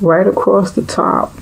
right across the top,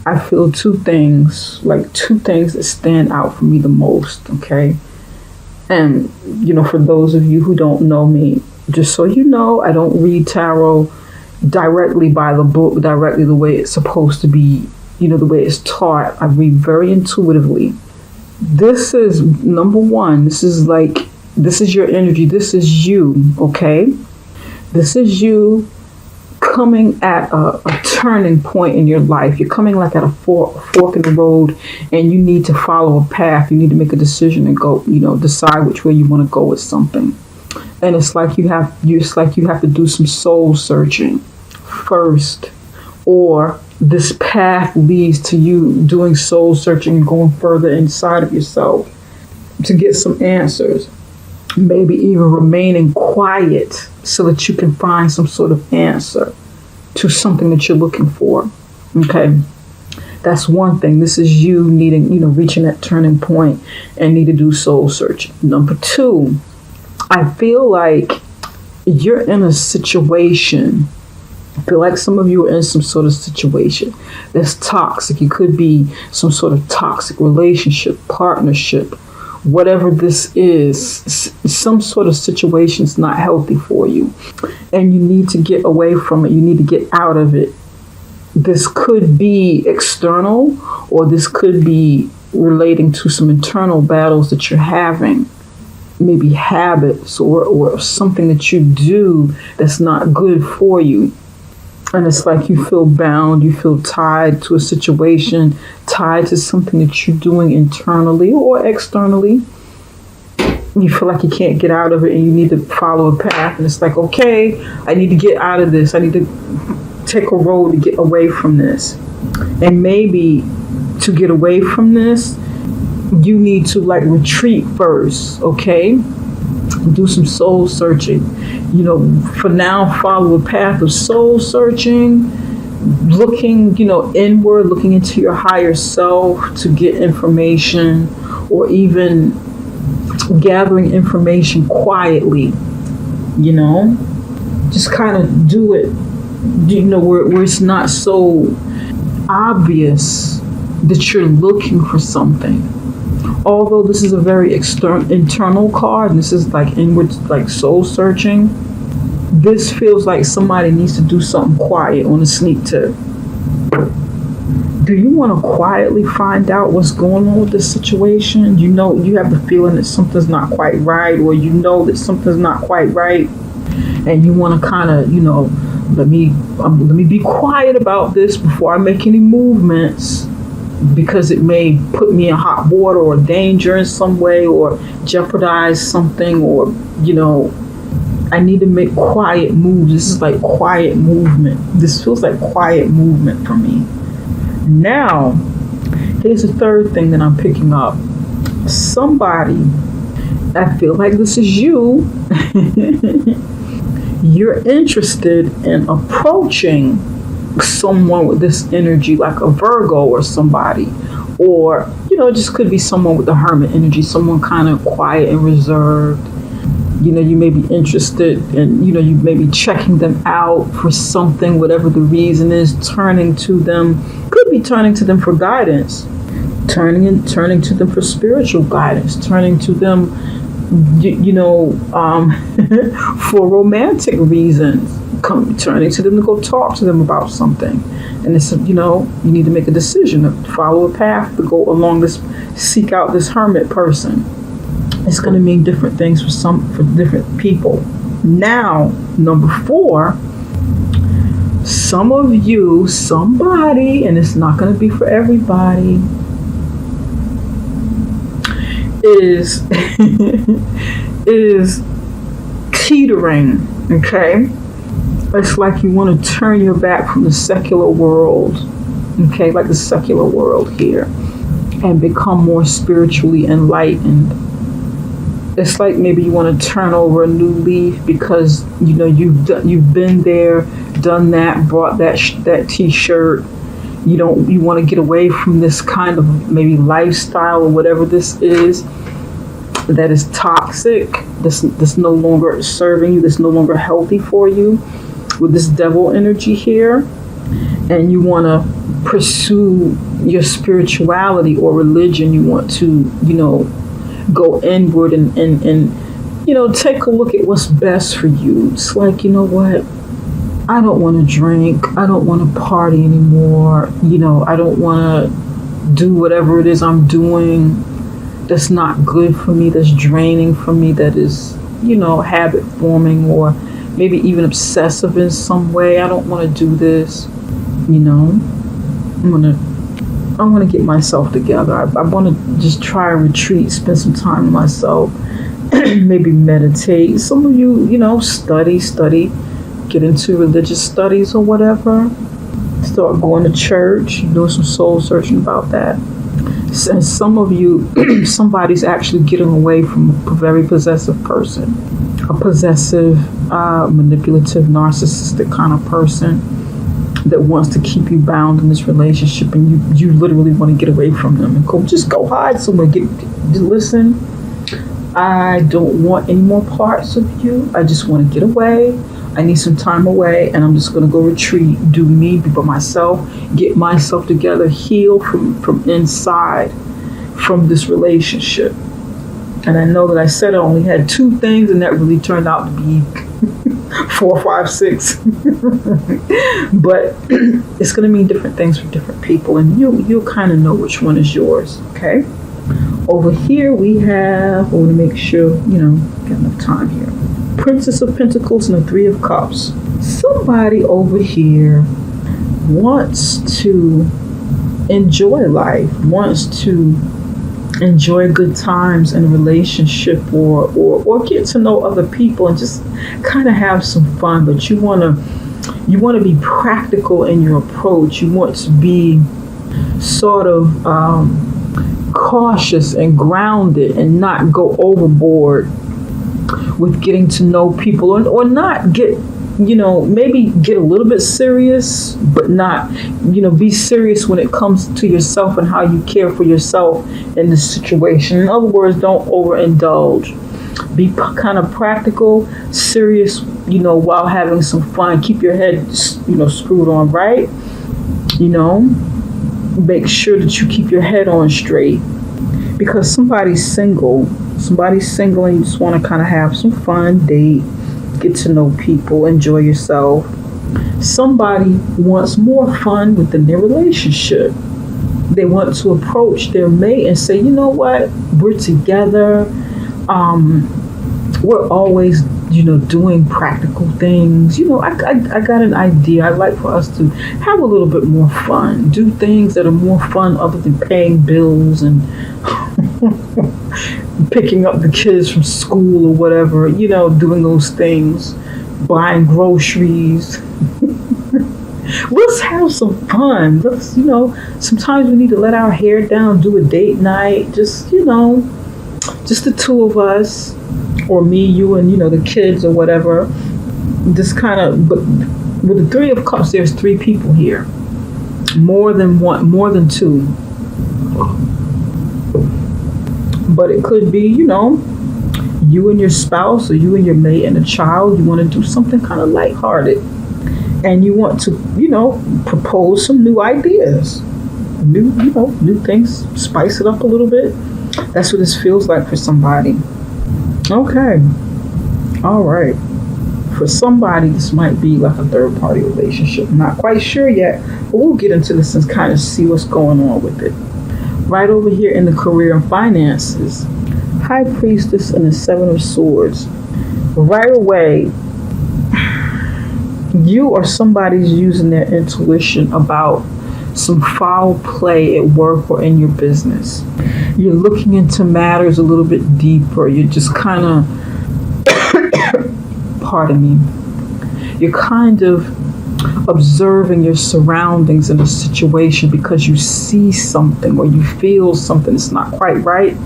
I feel two things that stand out for me the most, okay? And, for those of you who don't know me, just so you know, I don't read tarot directly by the book, directly the way it's supposed to be, the way it's taught. I read very intuitively. This is number one. This is your energy. This is you, okay? This is you coming at a turning point in your life. You're coming like at a fork in the road, and you need to follow a path. You need to make a decision and go, decide which way you want to go with something. And it's like you have to do some soul searching first, or this path leads to you doing soul searching and going further inside of yourself to get some answers. Maybe even remaining quiet so that you can find some sort of answer to something that you're looking for. Okay. That's one thing. This is you needing, reaching that turning point and need to do soul searching. Number two, I feel like you're in a situation. I feel like some of you are in some sort of situation that's toxic. It could be some sort of toxic relationship, partnership, whatever this is. Some sort of situation is not healthy for you, and you need to get away from it. You need to get out of it. This could be external, or this could be relating to some internal battles that you're having. Maybe habits or something that you do that's not good for you. And it's like you feel bound, you feel tied to a situation, tied to something that you're doing internally or externally. You feel like you can't get out of it and you need to follow a path. And it's like, okay, I need to get out of this. I need to take a road to get away from this. And maybe to get away from this, you need to retreat first, okay? Do some soul searching. For now, follow a path of soul searching, looking, inward, looking into your higher self to get information, or even gathering information quietly, just kind of do it, where it's not so obvious that you're looking for something. Although this is a very internal card, and this is inward, soul searching, this feels like somebody needs to do something quiet on a sneak tip. Do you want to quietly find out what's going on with this situation? You have the feeling that something's not quite right, or that something's not quite right, and you want to kind of, let me be quiet about this before I make any movements, because it may put me in hot water or danger in some way, or jeopardize something, or, I need to make quiet moves. This is like quiet movement. This feels like quiet movement for me. Now, here's the third thing that I'm picking up. Somebody, I feel like this is you. You're interested in approaching someone with this energy, like a Virgo or somebody, or it just could be someone with the Hermit energy, someone kind of quiet and reserved. You may be interested in, you may be checking them out for something, whatever the reason is, turning to them, could be turning to them for guidance, turning to them for spiritual guidance, turning to them, for romantic reasons. Turning to them to go talk to them about something. And it's, you need to make a decision to follow a path to go along this, seek out this hermit person. It's going to mean different things for different people. Now, number 4, some of you, somebody, and it's not going to be for everybody, is teetering, okay? It's like you want to turn your back from the secular world, okay, like the secular world here, and become more spiritually enlightened. It's like maybe you want to turn over a new leaf because you've been there, done that, bought that T-shirt. You want to get away from this kind of maybe lifestyle or whatever this is that is toxic, that's no longer serving you, that's no longer healthy for you, with this devil energy here. and you want to pursue your spirituality or religion. You want to, go inward and take a look at what's best for you. It's like, you know what? I don't want to drink. I don't want to party anymore. I don't want to do whatever it is I'm doing that's not good for me, that's draining for me, that is, habit forming or maybe even obsessive in some way. I don't want to do this. I want to get myself together. I want to just try and retreat, spend some time with myself, maybe meditate. Some of you, study, get into religious studies or whatever. Start going to church, doing some soul searching about that. And some of you, somebody's actually getting away from a very possessive person, a possessive, manipulative, narcissistic kind of person that wants to keep you bound in this relationship, and you literally want to get away from them and go hide somewhere. Listen, I don't want any more parts of you. I just want to get away. I need some time away, and I'm just going to go retreat, do me, be by myself, get myself together, heal from inside from this relationship. And I know that I said I only had 2 things, and that really turned out to be 4, 5, 6. But it's going to mean different things for different people, and you'll kind of know which one is yours, okay? Over here we have, I want to make sure, got enough time here. Princess of Pentacles and the 3 of Cups. Somebody over here wants to enjoy life, wants to enjoy good times in a relationship or get to know other people and just kind of have some fun, but you want to be practical in your approach. You want to be sort of cautious and grounded and not go overboard with getting to know people, or not get, maybe get a little bit serious, but not, be serious when it comes to yourself and how you care for yourself in this situation. In other words, don't overindulge. Be kind of practical, serious, while having some fun. Keep your head, screwed on right. Make sure that you keep your head on straight, because somebody's single and you just want to kind of have some fun, date, get to know people, enjoy yourself. Somebody wants more fun within their relationship. They want to approach their mate and say, you know what, we're together. We're always, doing practical things. I got an idea. I'd like for us to have a little bit more fun, do things that are more fun other than paying bills and picking up the kids from school or whatever, doing those things, buying groceries. Let's have some fun. Let's, sometimes we need to let our hair down, do a date night, just the 2 of us, or me, you, and, the kids or whatever. Just kind of, but with the 3 of Cups, there's 3 people here. More than 2. But it could be, you and your spouse, or you and your mate and a child. You want to do something kind of lighthearted. And you want to, propose some new ideas. New things. Spice it up a little bit. That's what this feels like for somebody. Okay. All right. For somebody, this might be like a third-party relationship. I'm not quite sure yet, but we'll get into this and kind of see what's going on with it. Right over here in the career and finances, High Priestess and the 7 of Swords. Right away, you or somebody's using their intuition about some foul play at work or in your business. You're looking into matters a little bit deeper. You're just kind of, pardon me, you're kind of observing your surroundings in a situation because you see something or you feel something that's not quite right.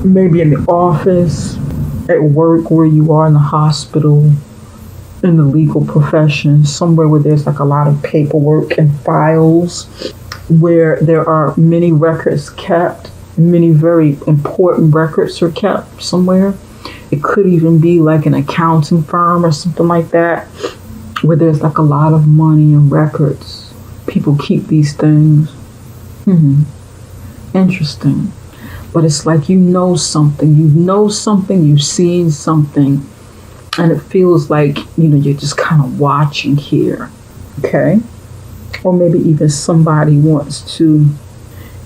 Maybe in the office, at work, where you are, in the hospital, in the legal profession, somewhere where there's like a lot of paperwork and files, where there are many records kept, many very important records are kept somewhere. It could even be like an accounting firm or something like that, where there's like a lot of money and records people keep these things. Interesting. But it's like you know something, you've seen something, and it feels like, you're just kind of watching here. Okay? Or maybe even somebody wants to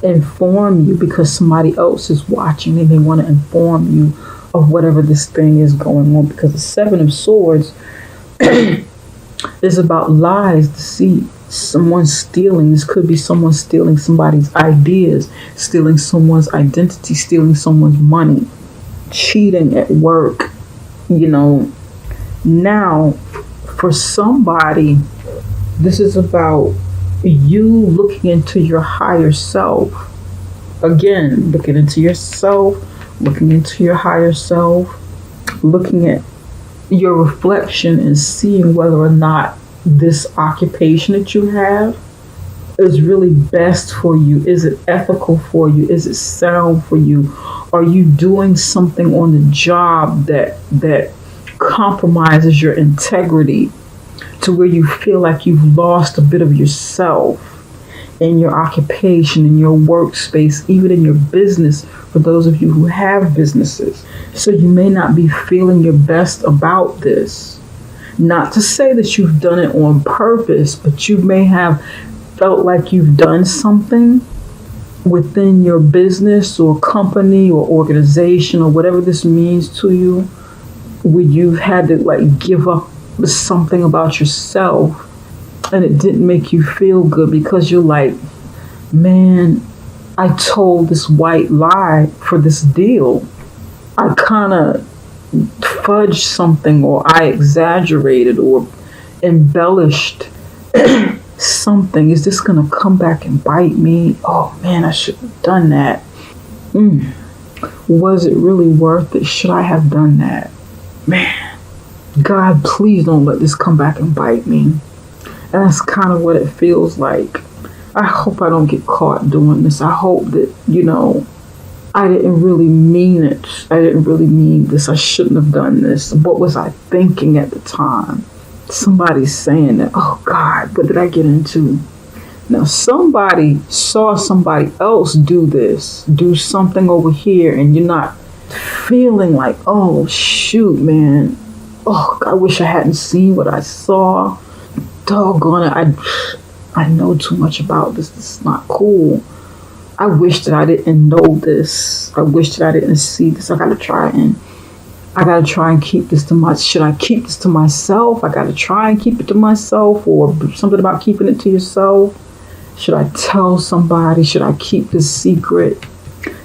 inform you because somebody else is watching and they want to inform you of whatever this thing is going on, because the Seven of Swords is about lies, deceit, someone stealing. This could be someone stealing somebody's ideas, stealing someone's identity, stealing someone's money, cheating at work. Now for somebody, this is about you looking into your higher self. Again, looking into yourself, looking into your higher self, looking at your reflection and seeing whether or not this occupation that you have is really best for you. Is it ethical for you? Is it sound for you? Are you doing something on the job that compromises your integrity to where you feel like you've lost a bit of yourself in your occupation, in your workspace, even in your business, for those of you who have businesses? So you may not be feeling your best about this. Not to say that you've done it on purpose, but you may have felt like you've done something within your business or company or organization or whatever this means to you, where you've had to give up something about yourself, and it didn't make you feel good because you're like, man, I told this white lie for this deal. I kind of fudged something, or I exaggerated or embellished something. Is this going to come back and bite me? Oh man, I shouldn't have done that. Was it really worth it? Should I have done that? Man, God, please don't let this come back and bite me. And that's kind of what it feels like. I hope I don't get caught doing this. I hope that, I didn't really mean it. I didn't really mean this. I shouldn't have done this. What was I thinking at the time? Somebody's saying that, oh God, what did I get into? Now somebody saw somebody else do something over here, and you're not feeling like, oh shoot, man. Oh, I wish I hadn't seen what I saw. Doggone it, I know too much about this. This is not cool. I wish that I didn't know this. I wish that I didn't see this. I gotta try and keep this to myself. Should I keep this to myself? I gotta try and keep it to myself, or something about keeping it to yourself. Should I tell somebody? Should I keep this secret?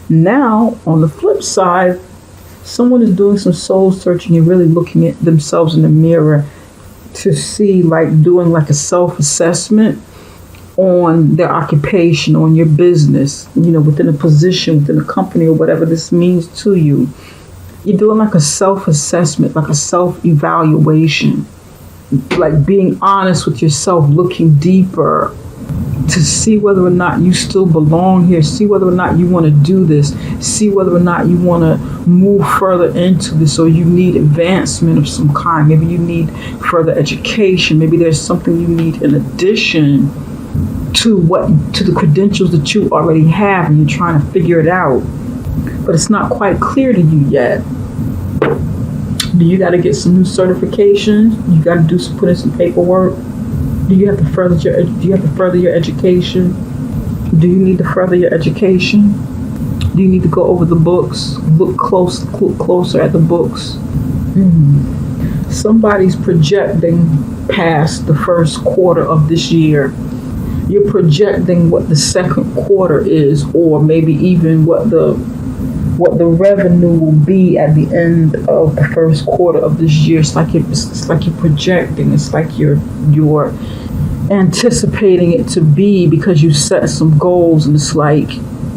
Now, on the flip side, someone is doing some soul searching and really looking at themselves in the mirror to see, doing a self-assessment on their occupation, on your business, within a position, within a company, or whatever this means to you. You're doing a self-assessment, a self-evaluation, being honest with yourself, looking deeper to see whether or not you still belong here, see whether or not you want to do this, see whether or not you want to move further into this, or you need advancement of some kind. Maybe you need further education. Maybe there's something you need in addition to the credentials that you already have, and you're trying to figure it out, but it's not quite clear to you yet. Do you got to get some new certifications? You got to put in some paperwork? Do you have to further your education? Do you need to further your education? Do you need to go over the books? Look closer at the books. Somebody's projecting past the first quarter of this year. You're projecting what the second quarter is, or maybe even what the revenue will be at the end of the first quarter of this year. It's like you're projecting. It's like you're anticipating it to be, because you set some goals, and it's like,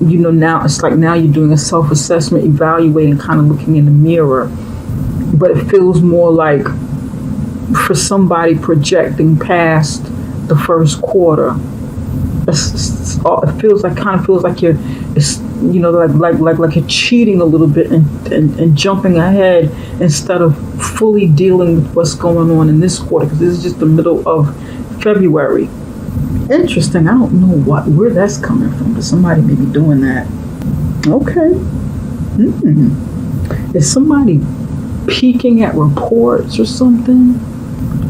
now you're doing a self-assessment, evaluating, kind of looking in the mirror. But it feels more like for somebody projecting past the first quarter. It feels like you're, like you're cheating a little bit and jumping ahead instead of fully dealing with what's going on in this quarter, because this is just the middle of February. Interesting. I don't know where that's coming from, but somebody may be doing that. Okay. Is somebody peeking at reports or something?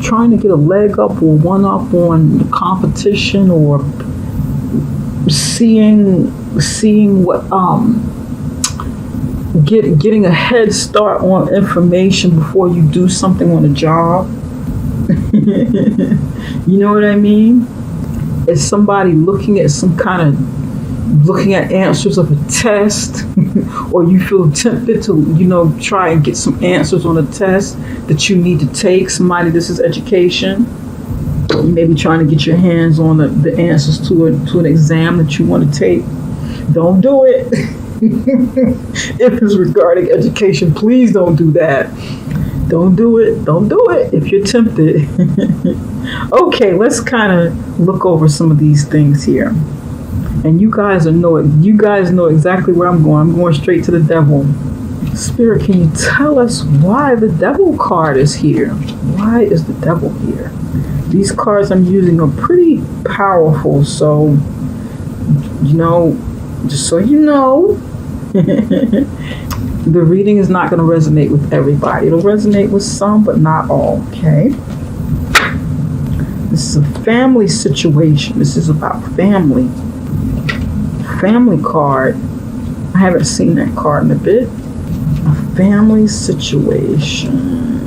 Trying to get a leg up or one up on the competition, or seeing what getting a head start on information before you do something on a job. You know what I mean? Is somebody looking at answers of a test, or you feel tempted to, try and get some answers on a test that you need to take? Somebody, this is education. You may be trying to get your hands on the answers to an exam that you want to take. Don't do it. If it's regarding education, please don't do that. Don't do it. Don't do it if you're tempted. Okay, let's kind of look over some of these things here. And you guys know exactly where I'm going. I'm going straight to the devil. Spirit, can you tell us why the devil card is here? Why is the devil here? These cards I'm using are pretty powerful, so, just so you know, the reading is not going to resonate with everybody. It'll resonate with some, but not all, okay? This is a family situation. This is about family. Family card. I haven't seen that card in a bit. A family situation.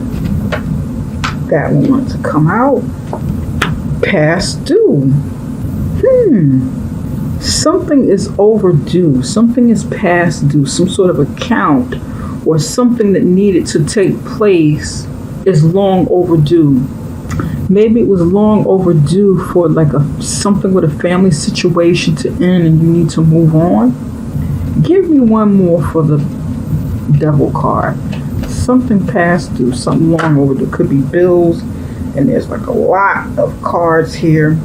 That one wants to come out. Past due. Something is overdue. Something is past due. Some sort of account or something that needed to take place is long overdue. Maybe it was long overdue for something with a family situation to end and you need to move on. Give me one more for the devil card. Something past due, something long overdue. Could be bills, and there's a lot of cards here.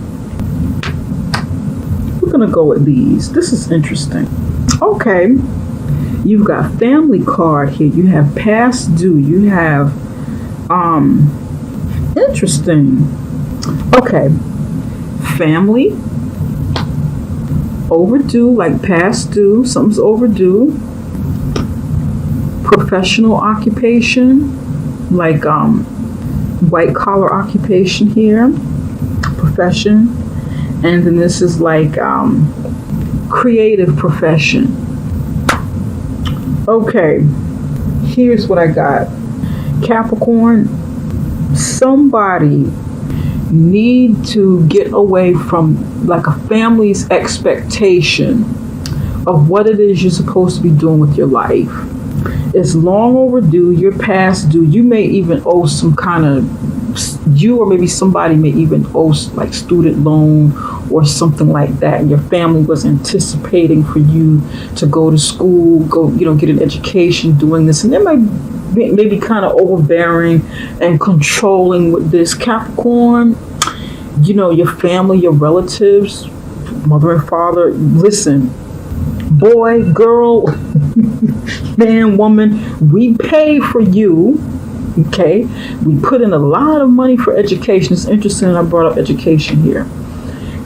We're gonna go with these. This is interesting. Okay, you've got family card here. You have past due. You have interesting. Okay, family, overdue, like past due. Something's overdue. Professional occupation, like white collar occupation here. Profession. And then this is like creative profession. Okay, here's what I got. Capricorn, somebody need to get away from like a family's expectation of what it is you're supposed to be doing with your life. It's long overdue. You're past due. You may even owe some kind of, you or maybe somebody may even owe like student loan or something like that, and your family was anticipating for you to go to school, get an education doing this, and they might maybe kind of overbearing and controlling with this. Capricorn, your family, your relatives, mother and father, listen, boy, girl, man, woman, we pay for you, okay? We put in a lot of money for education. It's interesting I brought up education here.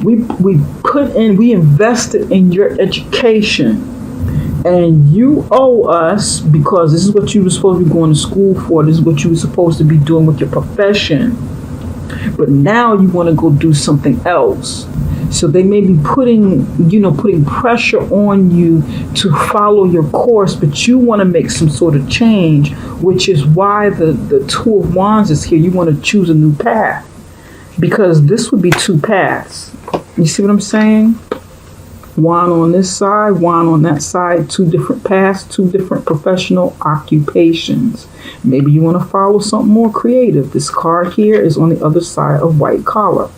We invested in your education, and you owe us, because this is what you were supposed to be going to school for. This is what you were supposed to be doing with your profession. But now you want to go do something else. So they may be putting pressure on you to follow your course, but you want to make some sort of change, which is why the Two of Wands is here. You want to choose a new path, because this would be two paths. You see what I'm saying? One on this side, one on that side, two different paths, two different professional occupations. Maybe you want to follow something more creative. This card here is on the other side of white collar.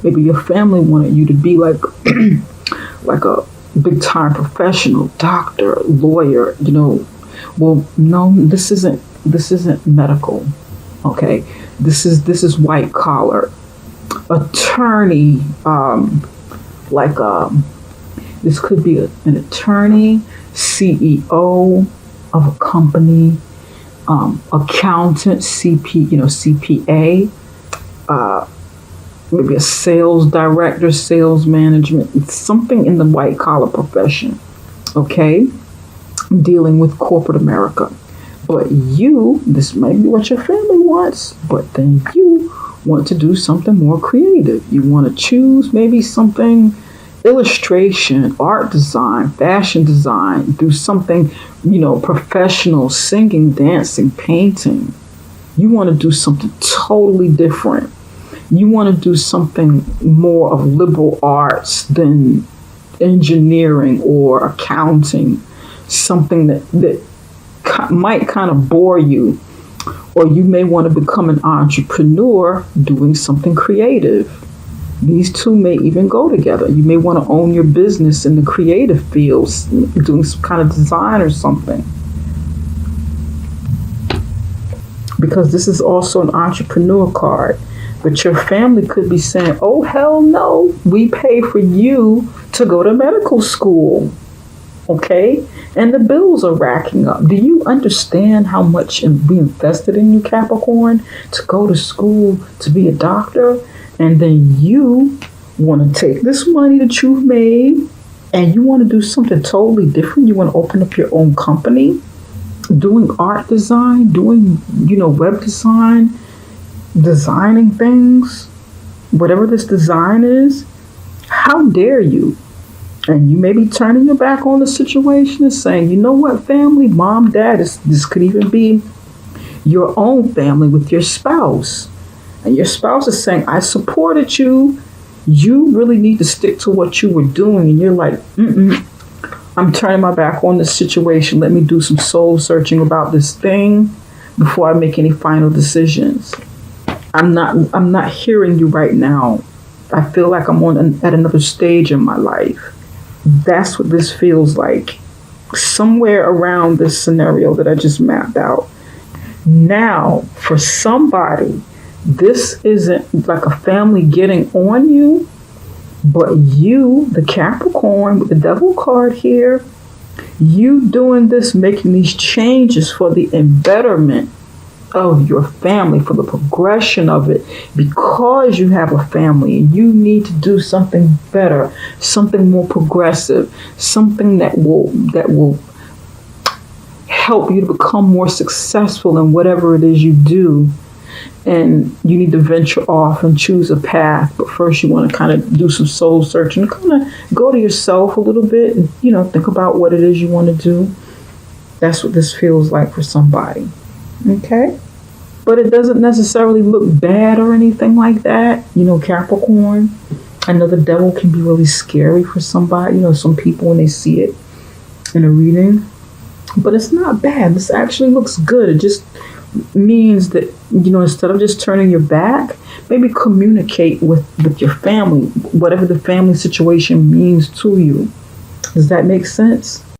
Maybe your family wanted you to be like a big time professional, doctor, lawyer, Well, no, this isn't medical. Okay. This is white collar. Attorney, this could be an attorney, CEO of a company, accountant, CPA, maybe a sales director, sales management, it's something in the white collar profession, okay? Dealing with corporate America. But this may be what your family wants, but then you want to do something more creative. You want to choose maybe something illustration, art design, fashion design, do something, professional, singing, dancing, painting. You want to do something totally different. You want to do something more of liberal arts than engineering or accounting, something that might kind of bore you. Or you may want to become an entrepreneur doing something creative. These two may even go together. You may want to own your business in the creative fields, doing some kind of design or something. Because this is also an entrepreneur card. But your family could be saying, oh, hell no, we pay for you to go to medical school. Okay? And the bills are racking up. Do you understand how much we invested in you, Capricorn, to go to school to be a doctor? And then you want to take this money that you've made and you want to do something totally different. You want to open up your own company, doing art design, doing, web design, designing things, whatever this design is. How dare you? And you may be turning your back on the situation and saying, you know what, family, mom, dad, this could even be your own family with your spouse. And your spouse is saying, I supported you. You really need to stick to what you were doing. And you're like, I'm turning my back on this situation. Let me do some soul searching about this thing before I make any final decisions. I'm not hearing you right now. I feel like I'm at another stage in my life. That's what this feels like. Somewhere around this scenario that I just mapped out. Now, for somebody, this isn't like a family getting on you, but you, the Capricorn with the devil card here, you doing this, making these changes for the embetterment of your family, for the progression of it, because you have a family and you need to do something better, something more progressive, something that will help you to become more successful in whatever it is you do. And you need to venture off and choose a path. But first you want to kind of do some soul searching, kind of go to yourself a little bit and, think about what it is you want to do. That's what this feels like for somebody. Okay? But it doesn't necessarily look bad or anything like that. Capricorn, I know the devil can be really scary for somebody, some people when they see it in a reading. But it's not bad. This actually looks good. It just means that, instead of just turning your back, maybe communicate with your family, whatever the family situation means to you. Does that make sense?